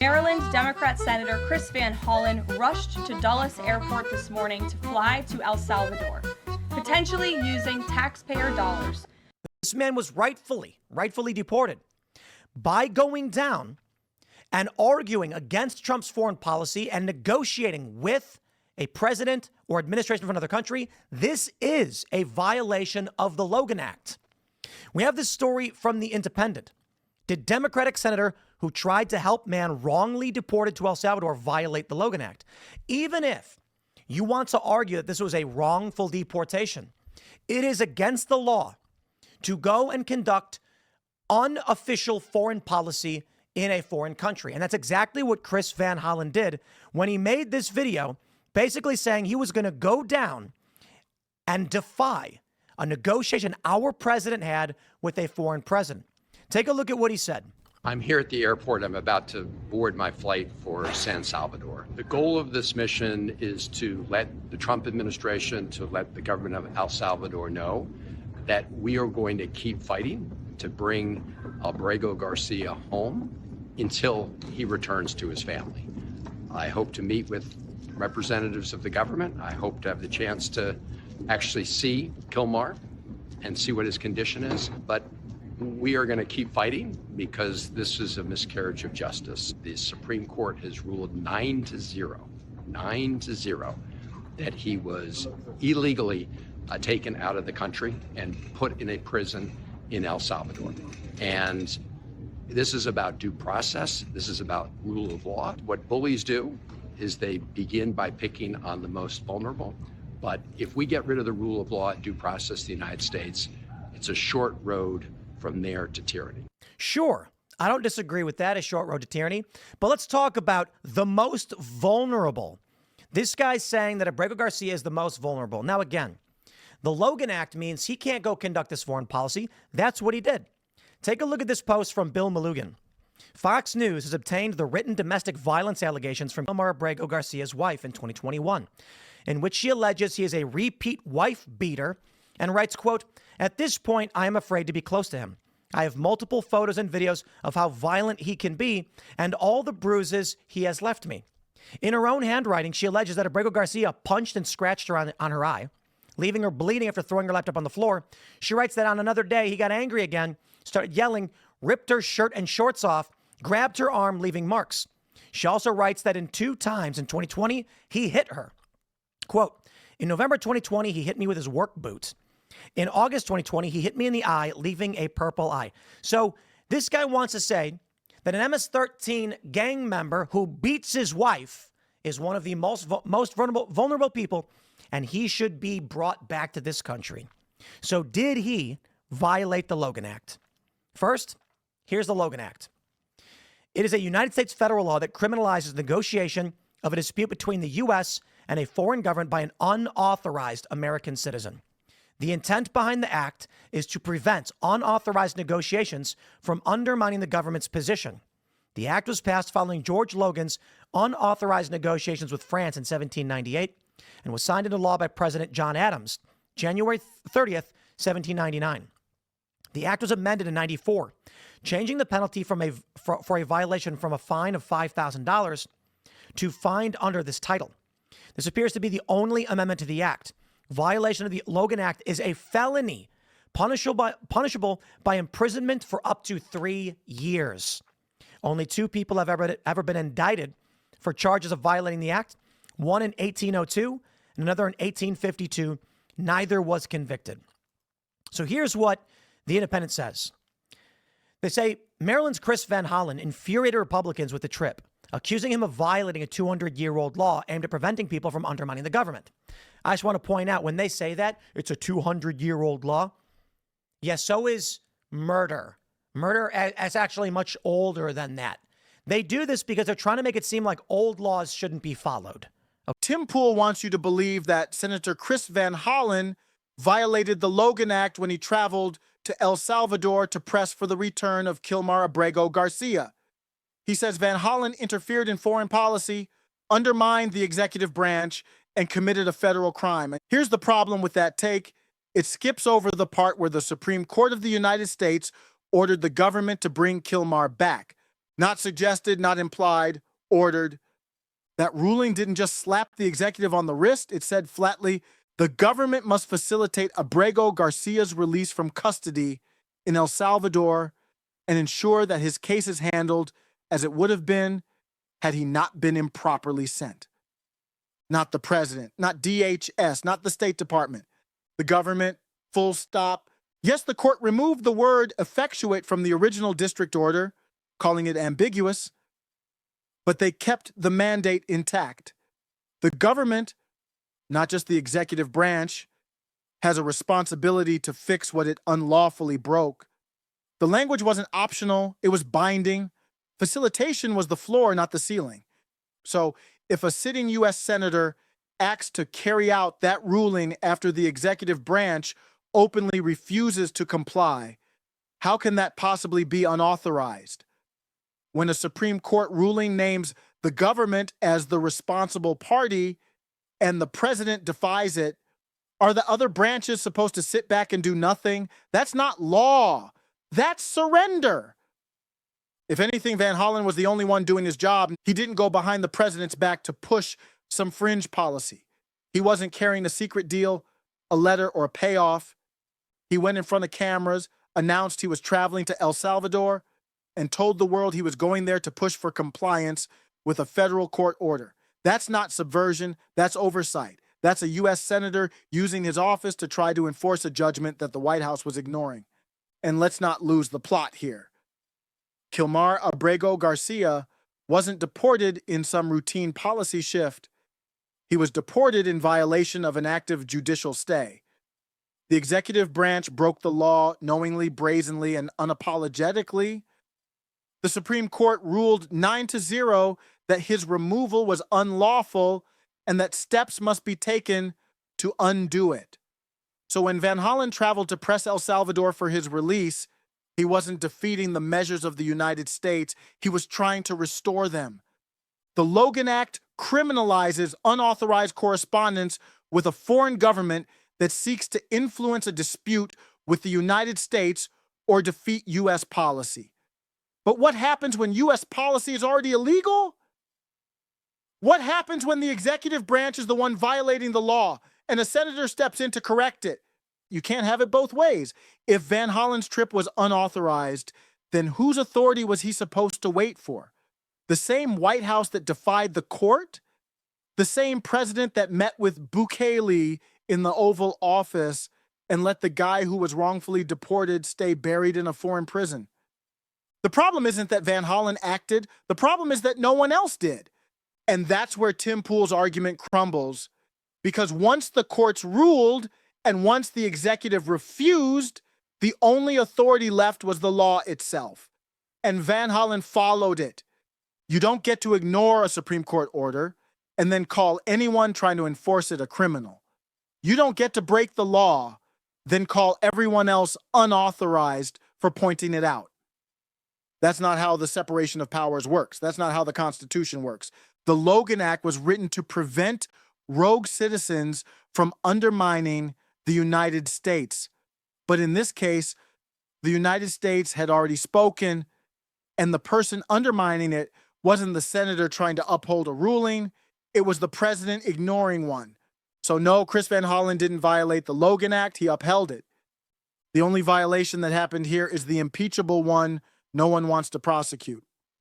Maryland Democrat Senator Chris Van Hollen rushed to Dulles Airport this morning to fly to El Salvador, potentially using taxpayer dollars. This man was rightfully deported. By going down and arguing against Trump's foreign policy and negotiating with a president or administration of another country, this is a violation of the Logan Act. We have this story from The Independent. Did Democratic senator who tried to help man wrongly deported to El Salvador violate the Logan Act? Even if you want to argue that this was a wrongful deportation, it is against the law to go and conduct unofficial foreign policy in a foreign country. And that's exactly what Chris Van Hollen did when he made this video, basically saying he was going to go down and defy a negotiation our president had with a foreign president. Take a look at what he said. I'm here at the airport. I'm about to board my flight for San Salvador. The goal of this mission is to let the Trump administration, to let the government of El Salvador know that we are going to keep fighting to bring Abrego Garcia home until he returns to his family. I hope to meet with representatives of the government. I hope to have the chance to actually see Kilmar and see what his condition is. But we are going to keep fighting because this is a miscarriage of justice. The Supreme Court has ruled 9-0, that he was illegally taken out of the country and put in a prison in El Salvador. And this is about due process. This is about rule of law. What bullies do is they begin by picking on the most vulnerable. But if we get rid of the rule of law and due process in the United States, it's a short road from there to tyranny. Sure, I don't disagree with that, a short road to tyranny. But let's talk about the most vulnerable. This guy's saying that Abrego Garcia is the most vulnerable. Now, again, the Logan Act means he can't go conduct this foreign policy. That's what he did. Take a look at this post from Bill Malugan. Fox News has obtained the written domestic violence allegations from Kilmar Abrego Garcia's wife in 2021, in which she alleges he is a repeat wife beater and writes, quote, "At this point, I am afraid to be close to him. I have multiple photos and videos of how violent he can be and all the bruises he has left me." In her own handwriting, she alleges that Abrego Garcia punched and scratched her on her eye, leaving her bleeding after throwing her laptop on the floor. She writes that on another day, he got angry again, started yelling, ripped her shirt and shorts off, grabbed her arm, leaving marks. She also writes that in 2 times in 2020, he hit her. Quote, "In November 2020, he hit me with his work boot. In August 2020, he hit me in the eye, leaving a purple eye." So this guy wants to say that an MS-13 gang member who beats his wife is one of the most vulnerable people, and he should be brought back to this country. So did he violate the Logan Act? First, here's the Logan Act. It is a United States federal law that criminalizes negotiation of a dispute between the U.S. and a foreign government by an unauthorized American citizen. The intent behind the act is to prevent unauthorized negotiations from undermining the government's position. The act was passed following George Logan's unauthorized negotiations with France in 1798 and was signed into law by President John Adams, January 30th, 1799. The act was amended in 94, changing the penalty for a violation from a fine of $5,000 to fined under this title. This appears to be the only amendment to the act. Violation of the Logan Act is a felony, punishable by imprisonment for up to 3 years. Only 2 people have ever been indicted for charges of violating the act, one in 1802 and another in 1852. Neither was convicted. So here's what The Independent says. They say Maryland's Chris Van Hollen infuriated Republicans with the trip, accusing him of violating a 200-year-old law aimed at preventing people from undermining the government. I just want to point out, when they say that, it's a 200-year-old law. Yes, so is murder. Murder is actually much older than that. They do this because they're trying to make it seem like old laws shouldn't be followed. Tim Pool wants you to believe that Senator Chris Van Hollen violated the Logan Act when he traveled to El Salvador to press for the return of Kilmar Abrego Garcia. He says Van Hollen interfered in foreign policy, undermined the executive branch, and committed a federal crime. And here's the problem with that take. It skips over the part where the Supreme Court of the United States ordered the government to bring Kilmar back. Not suggested, not implied, ordered. That ruling didn't just slap the executive on the wrist. It said flatly, the government must facilitate Abrego Garcia's release from custody in El Salvador and ensure that his case is handled as it would have been had he not been improperly sent. Not the president, not DHS, not the State Department. The government, full stop. Yes, the court removed the word effectuate from the original district order, calling it ambiguous, but they kept the mandate intact. The government, not just the executive branch, has a responsibility to fix what it unlawfully broke. The language wasn't optional, it was binding. Facilitation was the floor, not the ceiling. So if a sitting U.S. senator acts to carry out that ruling after the executive branch openly refuses to comply, how can that possibly be unauthorized? When a Supreme Court ruling names the government as the responsible party and the president defies it, are the other branches supposed to sit back and do nothing? That's not law. That's surrender. If anything, Van Hollen was the only one doing his job. He didn't go behind the president's back to push some fringe policy. He wasn't carrying a secret deal, a letter, or a payoff. He went in front of cameras, announced he was traveling to El Salvador, and told the world he was going there to push for compliance with a federal court order. That's not subversion, that's oversight. That's a U.S. senator using his office to try to enforce a judgment that the White House was ignoring. And let's not lose the plot here. Kilmar Abrego Garcia wasn't deported in some routine policy shift. He was deported in violation of an active judicial stay. The executive branch broke the law knowingly, brazenly, and unapologetically. The Supreme Court ruled 9-0 that his removal was unlawful and that steps must be taken to undo it. So when Van Hollen traveled to press El Salvador for his release, he wasn't defeating the measures of the United States. He was trying to restore them. The Logan Act criminalizes unauthorized correspondence with a foreign government that seeks to influence a dispute with the United States or defeat U.S. policy. But what happens when U.S. policy is already illegal? What happens when the executive branch is the one violating the law and a senator steps in to correct it? You can't have it both ways. If Van Hollen's trip was unauthorized, then whose authority was he supposed to wait for? The same White House that defied the court? The same president that met with Bukele in the Oval Office and let the guy who was wrongfully deported stay buried in a foreign prison? The problem isn't that Van Hollen acted. The problem is that no one else did. And that's where Tim Pool's argument crumbles. Because once the courts ruled and once the executive refused, the only authority left was the law itself. And Van Hollen followed it. You don't get to ignore a Supreme Court order and then call anyone trying to enforce it a criminal. You don't get to break the law, then call everyone else unauthorized for pointing it out. That's not how the separation of powers works. That's not how the Constitution works. The Logan Act was written to prevent rogue citizens from undermining the United States. But in this case, the United States had already spoken, and the person undermining it wasn't the senator trying to uphold a ruling. It was the president ignoring one. So no, Chris Van Hollen didn't violate the Logan Act. He upheld it. The only violation that happened here is the impeachable one no one wants to prosecute.